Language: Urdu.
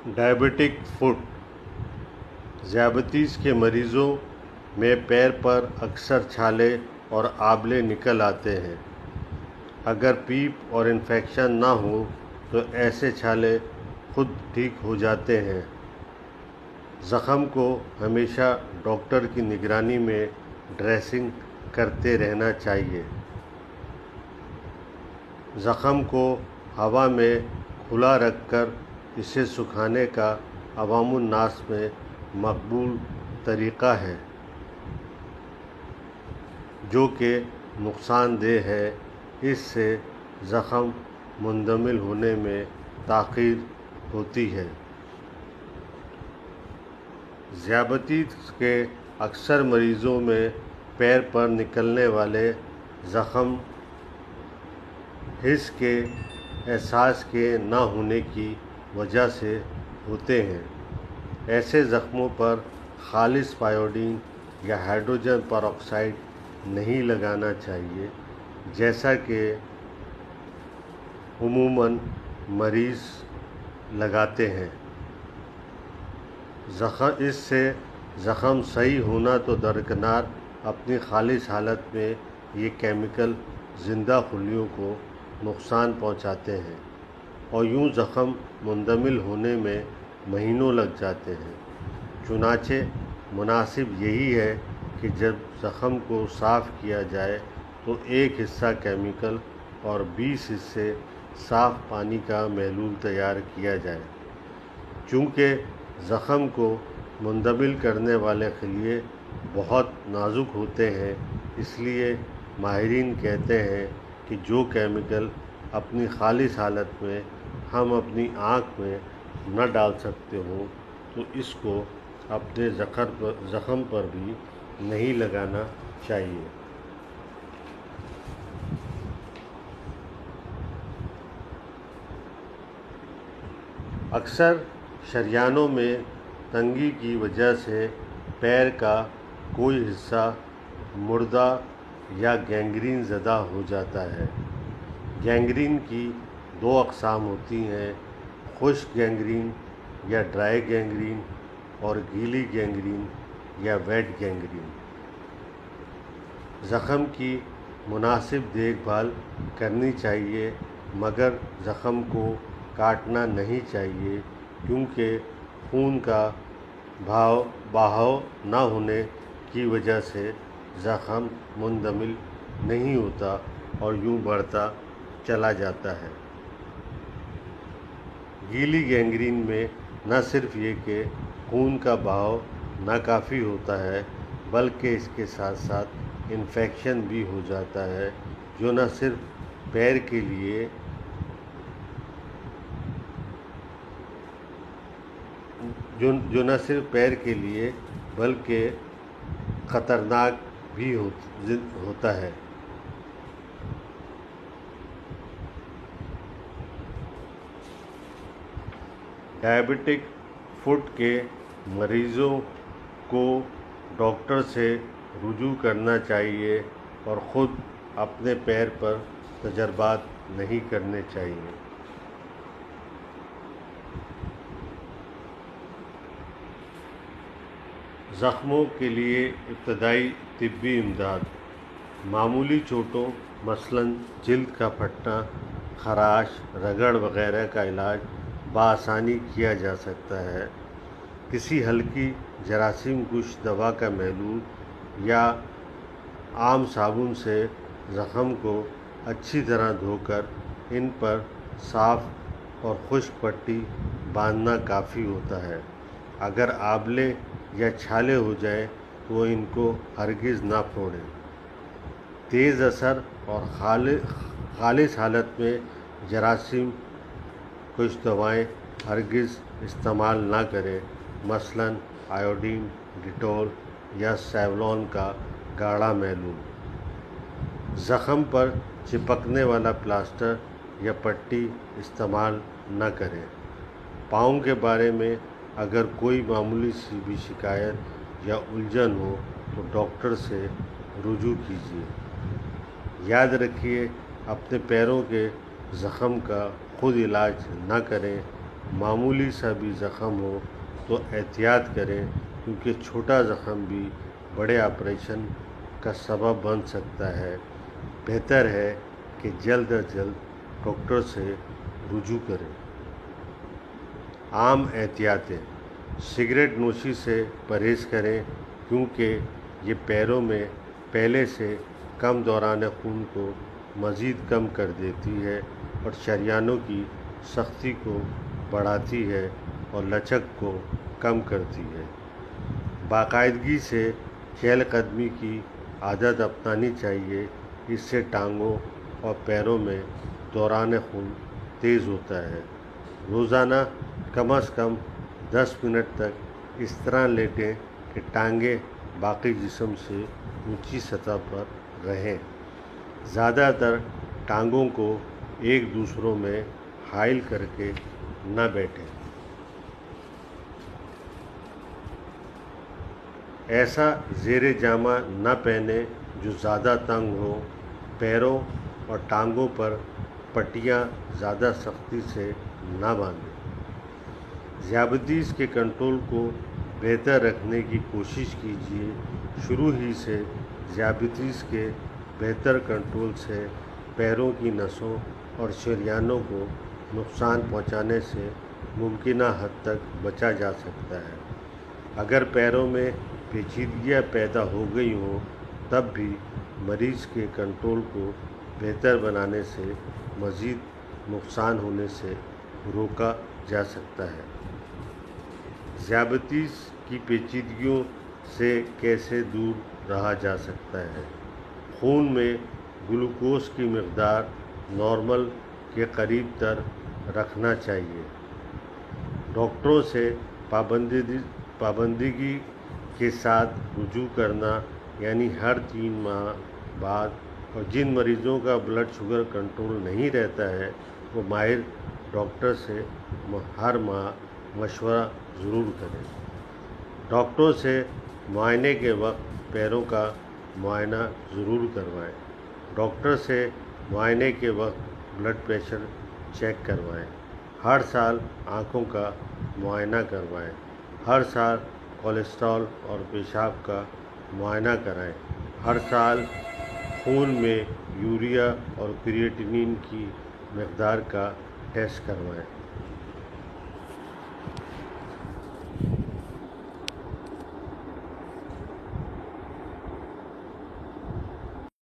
ڈائبٹک فٹ ذیابیطس کے مریضوں میں پیر پر اکثر چھالے اور آبلے نکل آتے ہیں۔ اگر پیپ اور انفیکشن نہ ہو تو ایسے چھالے خود ٹھیک ہو جاتے ہیں۔ زخم کو ہمیشہ ڈاکٹر کی نگرانی میں ڈریسنگ کرتے رہنا چاہیے۔ زخم کو ہوا میں کھلا رکھ کر اسے سکھانے کا عوام الناس میں مقبول طریقہ ہے، جو کہ نقصان دہ ہے۔ اس سے زخم مندمل ہونے میں تاخیر ہوتی ہے۔ ذیابیطس کے اکثر مریضوں میں پیر پر نکلنے والے زخم حس کے احساس کے نہ ہونے کی وجہ سے ہوتے ہیں۔ ایسے زخموں پر خالص آیوڈین یا ہائیڈروجن پر آکسائڈ نہیں لگانا چاہیے، جیسا کہ عموماً مریض لگاتے ہیں۔ اس سے زخم صحیح ہونا تو درکنار، اپنی خالص حالت میں یہ کیمیکل زندہ خلیوں کو نقصان پہنچاتے ہیں اور یوں زخم مندمل ہونے میں مہینوں لگ جاتے ہیں۔ چنانچہ مناسب یہی ہے کہ جب زخم کو صاف کیا جائے تو ایک حصہ کیمیکل اور 20 حصے صاف پانی کا محلول تیار کیا جائے۔ چونکہ زخم کو مندمل کرنے والے خلیے بہت نازک ہوتے ہیں، اس لیے ماہرین کہتے ہیں کہ جو کیمیکل اپنی خالص حالت میں ہم اپنی آنکھ میں نہ ڈال سکتے ہوں تو اس کو اپنے زخم پر بھی نہیں لگانا چاہیے۔ اکثر شریانوں میں تنگی کی وجہ سے پیر کا کوئی حصہ مردہ یا گینگرین زدہ ہو جاتا ہے۔ گینگرین کی 2 اقسام ہوتی ہیں: خشک گینگرین یا ڈرائی گینگرین اور گیلی گینگرین یا ویٹ گینگرین۔ زخم کی مناسب دیکھ بھال کرنی چاہیے، مگر زخم کو کاٹنا نہیں چاہیے، کیونکہ خون کا بہاؤ نہ ہونے کی وجہ سے زخم مندمل نہیں ہوتا اور یوں بڑھتا چلا جاتا ہے۔ گیلی گینگرین میں نہ صرف یہ کہ خون کا بہاؤ ناکافی ہوتا ہے، بلکہ اس کے ساتھ ساتھ انفیکشن بھی ہو جاتا ہے، جو نہ صرف پیر کے لیے بلکہ خطرناک بھی ہوتا ہے۔ ڈائبٹک فٹ کے مریضوں کو ڈاکٹر سے رجوع کرنا چاہیے اور خود اپنے پیر پر تجربات نہیں کرنے چاہیے۔ زخموں کے لیے ابتدائی طبی امداد۔ معمولی چوٹوں مثلاً جلد کا پھٹنا، خراش، رگڑ وغیرہ کا علاج بآسانی کیا جا سکتا ہے۔ کسی ہلکی جراثیم کش دوا کا محلول یا عام صابن سے زخم کو اچھی طرح دھو کر ان پر صاف اور خشک پٹی باندھنا کافی ہوتا ہے۔ اگر آبلے یا چھالے ہو جائیں تو ان کو ہرگز نہ پھوڑیں۔ تیز اثر اور خالص حالت میں جراثیم کش دوائیں ہرگز استعمال نہ کریں، مثلاً آیوڈین، ڈیٹول یا سیولون کا گاڑھا محلول۔ زخم پر چپکنے والا پلاسٹر یا پٹی استعمال نہ کریں۔ پاؤں کے بارے میں اگر کوئی معمولی سی بھی شکایت یا الجھن ہو تو ڈاکٹر سے رجوع کیجیے۔ یاد رکھیے، اپنے پیروں کے زخم کا خود علاج نہ کریں، معمولی سا بھی زخم ہو تو احتیاط کریں، کیونکہ چھوٹا زخم بھی بڑے آپریشن کا سبب بن سکتا ہے۔ بہتر ہے کہ جلد از جلد ڈاکٹر سے رجوع کریں۔ عام احتیاطیں: سگریٹ نوشی سے پرہیز کریں، کیونکہ یہ پیروں میں پہلے سے کم دوران خون کو مزید کم کر دیتی ہے اور شریانوں کی سختی کو بڑھاتی ہے اور لچک کو کم کرتی ہے۔ باقاعدگی سے چہل قدمی کی عادت اپنانی چاہیے، اس سے ٹانگوں اور پیروں میں دوران خون تیز ہوتا ہے۔ روزانہ کم از کم 10 منٹ تک اس طرح لیٹیں کہ ٹانگیں باقی جسم سے اونچی سطح پر رہیں۔ زیادہ تر ٹانگوں کو ایک دوسروں میں حائل کر کے نہ بیٹھیں۔ ایسا زیر جامہ نہ پہنیں جو زیادہ تنگ ہو۔ پیروں اور ٹانگوں پر پٹیاں زیادہ سختی سے نہ باندھیں۔ ذیابیطس کے کنٹرول کو بہتر رکھنے کی کوشش کیجیے۔ شروع ہی سے ذیابیطس کے بہتر کنٹرول سے پیروں کی نسوں اور شریانوں کو نقصان پہنچانے سے ممکنہ حد تک بچا جا سکتا ہے۔ اگر پیروں میں پیچیدگیاں پیدا ہو گئی ہوں تب بھی مریض کے کنٹرول کو بہتر بنانے سے مزید نقصان ہونے سے روکا جا سکتا ہے۔ ذیابیطس کی پیچیدگیوں سے کیسے دور رہا جا سکتا ہے؟ خون میں گلوکوز کی مقدار نارمل کے قریب تر رکھنا چاہیے۔ ڈاکٹروں سے پابندگی کے ساتھ رجوع کرنا، یعنی ہر 3 ماہ بعد، اور جن مریضوں کا بلڈ شوگر کنٹرول نہیں رہتا ہے وہ ماہر ڈاکٹر سے ہر ماہ مشورہ ضرور کریں۔ ڈاکٹروں سے معائنے کے وقت پیروں کا معائنہ ضرور کروائیں۔ ڈاکٹر سے معائنے کے وقت بلڈ پریشر چیک کروائیں۔ ہر سال آنکھوں کا معائنہ کروائیں۔ ہر سال کولیسٹرول اور پیشاب کا معائنہ کرائیں۔ ہر سال خون میں یوریا اور کریٹینین کی مقدار کا ٹیسٹ کروائیں۔